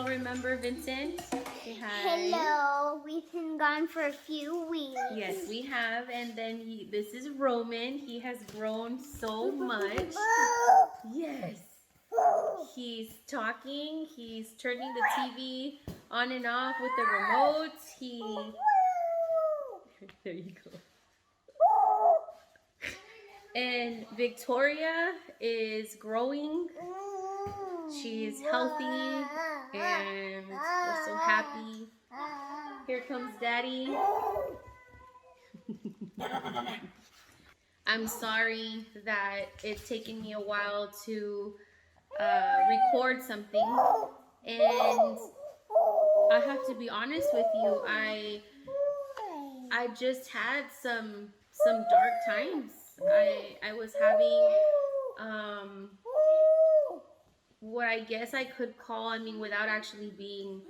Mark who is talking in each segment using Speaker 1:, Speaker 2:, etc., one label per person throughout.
Speaker 1: remember Vincent? Say hi.
Speaker 2: Hello. We've been gone for a few weeks.
Speaker 1: Yes, we have. And then this is Roman. He has grown so much. Yes. He's talking. He's turning the TV on and off with the remote. There you go. And Victoria is growing. She's healthy and we're so happy. Here comes Daddy. I'm sorry that it's taken me a while to record something, and I have to be honest with you, I just had some dark times. I was having what I guess I could call, I mean, without actually being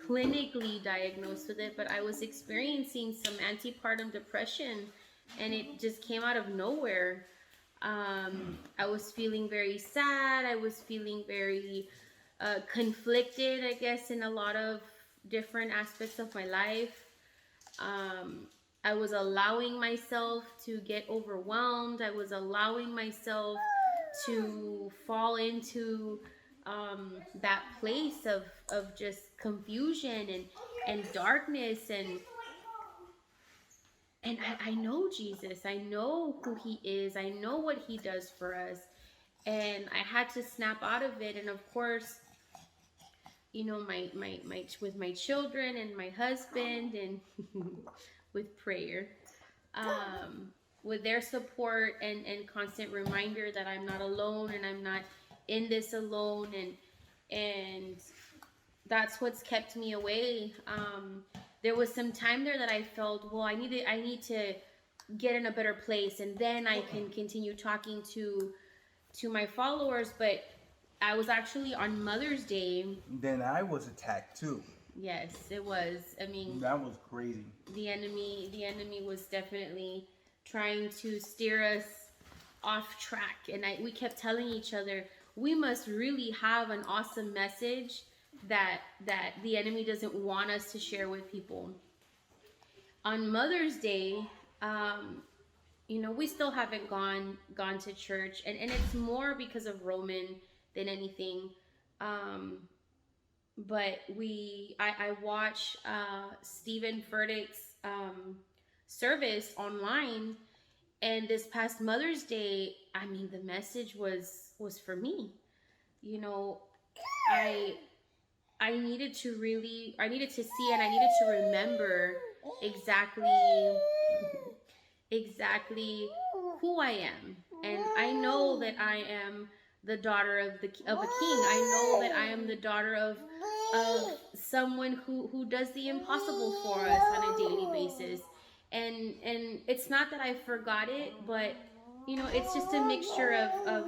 Speaker 1: clinically diagnosed with it, but I was experiencing some antepartum depression, and it just came out of nowhere. I was feeling very sad. I was feeling very conflicted, I guess, in a lot of different aspects of my life. I was allowing myself to get overwhelmed. I was allowing myself to fall into that place of just confusion and darkness, and I know Jesus. I know who he is. I know what he does for us. And I had to snap out of it. And of course, you know, my with my children and my husband, and with prayer, with their support and constant reminder that I'm not alone and I'm not in this alone, and that's what's kept me away. There was some time there that I felt, well, I need to get in a better place, and then I can continue talking to my followers. But I was actually on Mother's Day.
Speaker 3: Then I was attacked too.
Speaker 1: Yes, it was. I mean,
Speaker 3: that was crazy.
Speaker 1: The enemy was definitely trying to steer us off track, and we kept telling each other, we must really have an awesome message that the enemy doesn't want us to share with people. On Mother's Day, you know, we still haven't gone to church, and it's more because of Roman than anything. But I watch Stephen Furtick's service online, and this past Mother's Day, I mean, the message was for me. You know, I needed to see, and I needed to remember exactly who I am. And I know that I am the daughter of a king. I know that I am the daughter of someone who does the impossible for us on a daily basis. And it's not that I forgot it, but you know, it's just a mixture of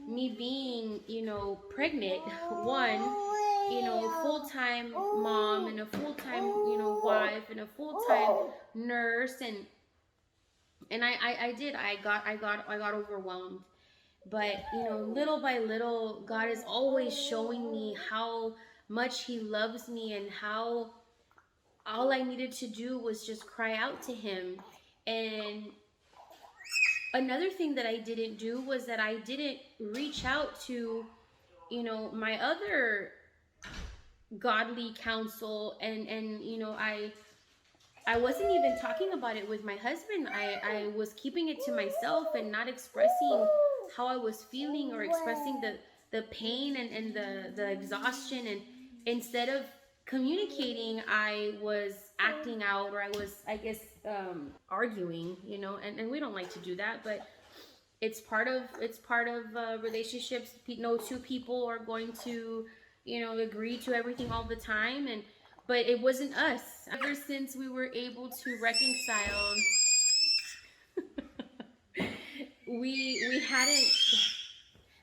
Speaker 1: me being, you know, pregnant, one, you know, full-time mom, and a full-time, you know, wife, and a full-time nurse, and I got overwhelmed. But you know, little by little, God is always showing me how much he loves me, and how all I needed to do was just cry out to him. And another thing that I didn't do was that I didn't reach out to, you know, my other godly counsel, and you know, I wasn't even talking about it with my husband. I was keeping it to myself and not expressing how I was feeling, or expressing the pain and the exhaustion. And instead of communicating, I was acting out, or I was, I guess, arguing, you know, and we don't like to do that, but it's part of relationships. No two people are going to, you know, agree to everything all the time. But it wasn't us. Ever since we were able to reconcile, we hadn't.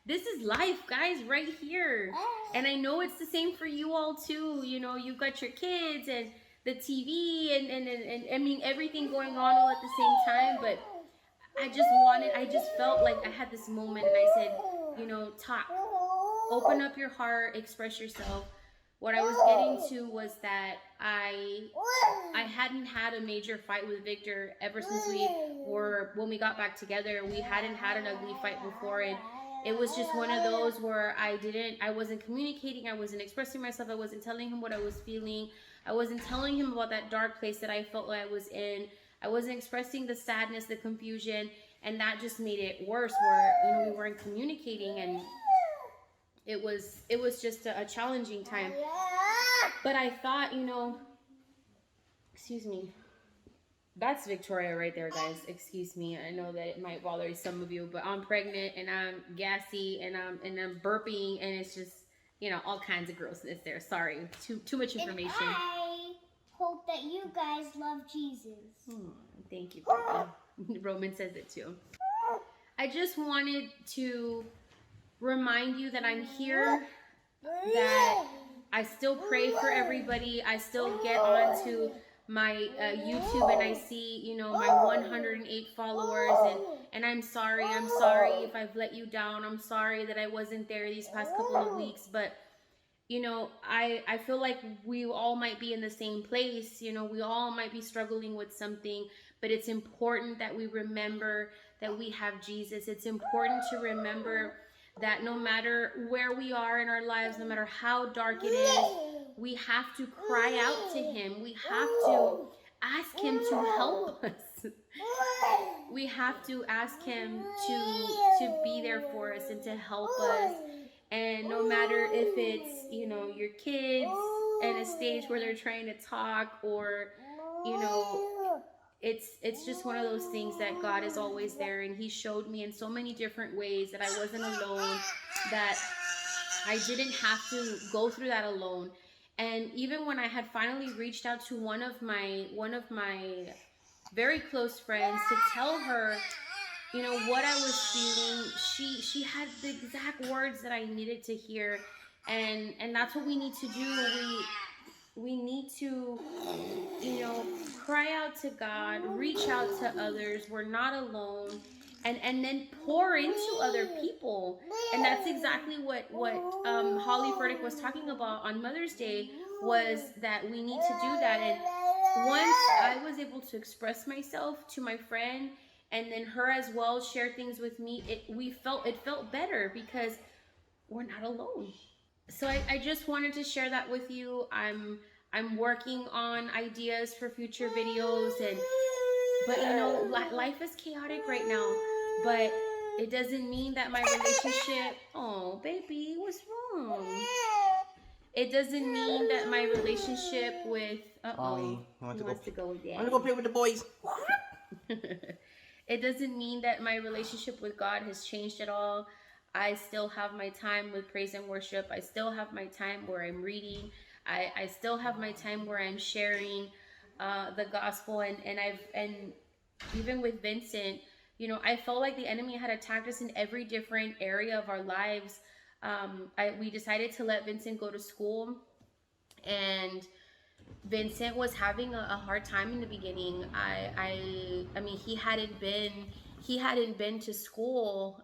Speaker 1: This is life, guys, right here. And I know it's the same for you all too. You know, you've got your kids and the TV and I mean, everything going on all at the same time. But I just felt like I had this moment, and I said, you know, talk, open up your heart, express yourself. what I was getting to was that I hadn't had a major fight with Victor ever since when we got back together. We hadn't had an ugly fight before, and it was just one of those where I wasn't communicating, I wasn't expressing myself, I wasn't telling him what I was feeling, I wasn't telling him about that dark place that I felt like I was in. I wasn't expressing the sadness, the confusion, and that just made it worse. Where we weren't communicating, and it was just a challenging time. But I thought, excuse me. That's Victoria right there, guys. Excuse me. I know that it might bother some of you, but I'm pregnant and I'm gassy and I'm burping, and it's just all kinds of grossness there. Sorry, too much information.
Speaker 2: And I hope that you guys love Jesus.
Speaker 1: Thank you, Papa. Roman says it too. I just wanted to remind you that I'm here, that I still pray for everybody. I still get onto my YouTube and I see, my 108 followers, and I'm sorry if I've let you down. I'm sorry that I wasn't there these past couple of weeks, but I feel like we all might be in the same place. We all might be struggling with something, but it's important that we remember that we have Jesus. It's important to remember that no matter where we are in our lives, no matter how dark it is, we have to cry out to him. We have to ask him to help us. We have to ask him to be there for us and to help us. And no matter if it's, your kids at a stage where they're trying to talk, or, it's just one of those things that God is always there, and he showed me in so many different ways that I wasn't alone, that I didn't have to go through that alone. And even when I had finally reached out to one of my very close friends to tell her, what I was feeling, she had the exact words that I needed to hear. And that's what we need to do. We need to, cry out to God, reach out to others. We're not alone. And then pour into other people. And that's exactly what Holly Furtick was talking about on Mother's Day, was that we need to do that. And once I was able to express myself to my friend, and then her as well share things with me, it felt better, because we're not alone. So I just wanted to share that with you. I'm working on ideas for future videos, but life is chaotic right now. But it doesn't mean that my relationship, oh baby, what's wrong? It doesn't mean that my relationship with
Speaker 3: Molly,
Speaker 1: he wants to go with Dad.
Speaker 3: I want to go play with the boys.
Speaker 1: It doesn't mean that my relationship with God has changed at all. I still have my time with praise and worship. I still have my time where I'm reading. I still have my time where I'm sharing the gospel, and even with Vincent, I felt like the enemy had attacked us in every different area of our lives. We decided to let Vincent go to school, and Vincent was having a hard time in the beginning. I mean, he hadn't been to school.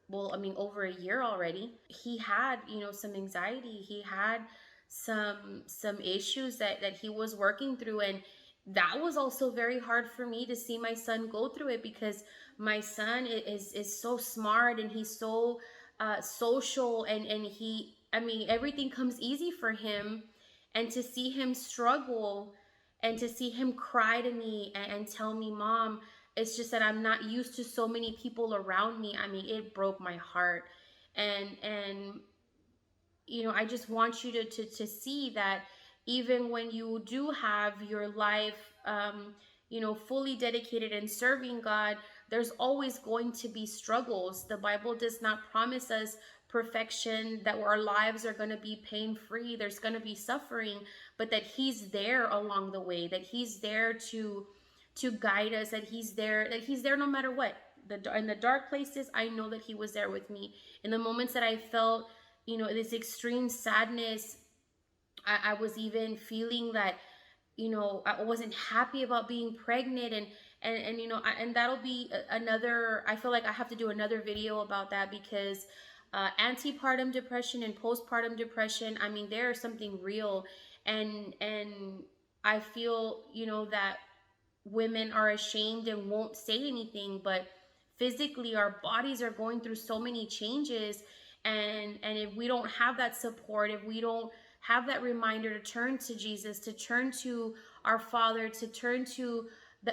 Speaker 1: Well, I mean, over a year already. He had, some anxiety. He had some issues that he was working through, and that was also very hard for me to see my son go through it, because my son is so smart, and he's so social, and everything comes easy for him. And to see him struggle, and to see him cry to me and tell me, Mom, it's just that I'm not used to so many people around me. I mean, it broke my heart. And I just want you to see that even when you do have your life, fully dedicated and serving God, there's always going to be struggles. The Bible does not promise us perfection, that our lives are going to be pain-free. There's going to be suffering, but that he's there along the way, that he's there to guide us, that he's there no matter what. In the dark places, I know that he was there with me. In the moments that I felt, this extreme sadness, I was even feeling that, I wasn't happy about being pregnant, and that'll be another, I feel like I have to do another video about that, because antepartum depression and postpartum depression. I mean, there is something real, and I feel, you know, that women are ashamed and won't say anything, but physically our bodies are going through so many changes, and if we don't have that support, if we don't have that reminder to turn to Jesus, to turn to our Father, to turn to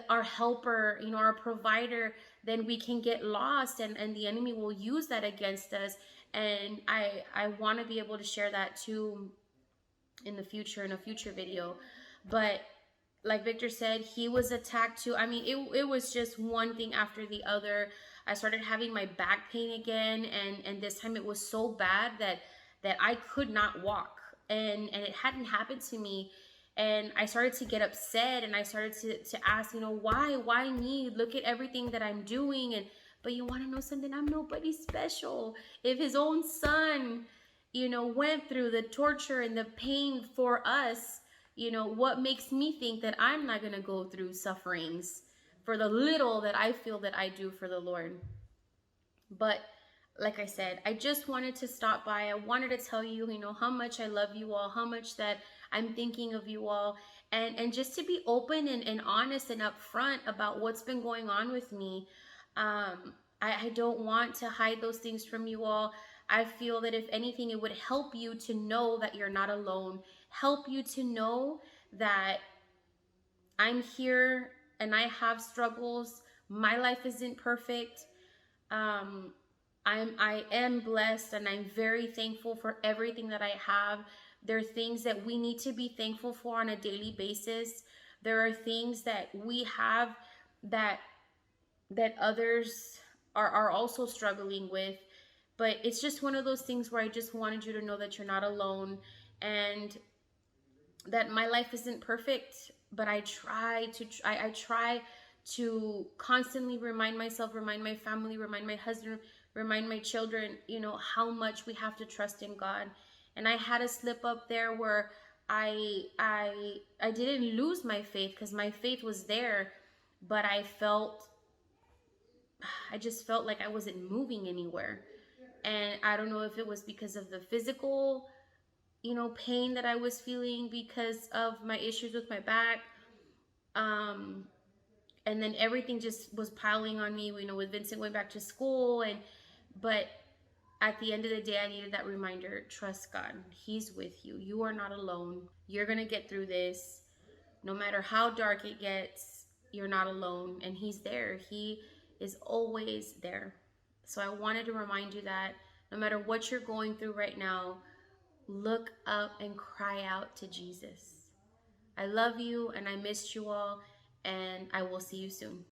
Speaker 1: our helper, you know, our provider, then we can get lost, and the enemy will use that against us. And I want to be able to share that too in the future, in a future video. But like Victor said, he was attacked too. I mean, it was just one thing after the other. I started having my back pain again, and this time it was so bad that I could not walk, and it hadn't happened to me. And I started to get upset, and I started to ask, you know, why me? Look at everything that I'm doing. And but you want to know something? I'm nobody special. If his own son, you know, went through the torture and the pain for us, you know, what makes me think that I'm not going to go through sufferings for the little that I feel that I do for the Lord? But like I said, I just wanted to stop by. I wanted to tell you, you know, how much I love you all, how much that I'm thinking of you all, and just to be open and honest and upfront about what's been going on with me. I don't want to hide those things from you all. I feel that if anything, it would help you to know that you're not alone, help you to know that I'm here and I have struggles. My life isn't perfect. Um, I am blessed, and I'm very thankful for everything that I have. There are things that we need to be thankful for on a daily basis. There are things that we have that others are also struggling with. But it's just one of those things where I just wanted you to know that you're not alone, and that my life isn't perfect, but I try to constantly remind myself, remind my family, remind my husband, remind my children, you know, how much we have to trust in God. And I had a slip up there where I didn't lose my faith, because my faith was there, but I just felt like I wasn't moving anywhere. And I don't know if it was because of the physical, you know, pain that I was feeling because of my issues with my back. Um, and then everything just was piling on me, you know, with Vincent going back to school. But at the end of the day, I needed that reminder: trust God. He's with you. You are not alone. You're going to get through this. No matter how dark it gets, you're not alone. And He's there. He is always there. So I wanted to remind you that no matter what you're going through right now, look up and cry out to Jesus. I love you, and I missed you all, and I will see you soon.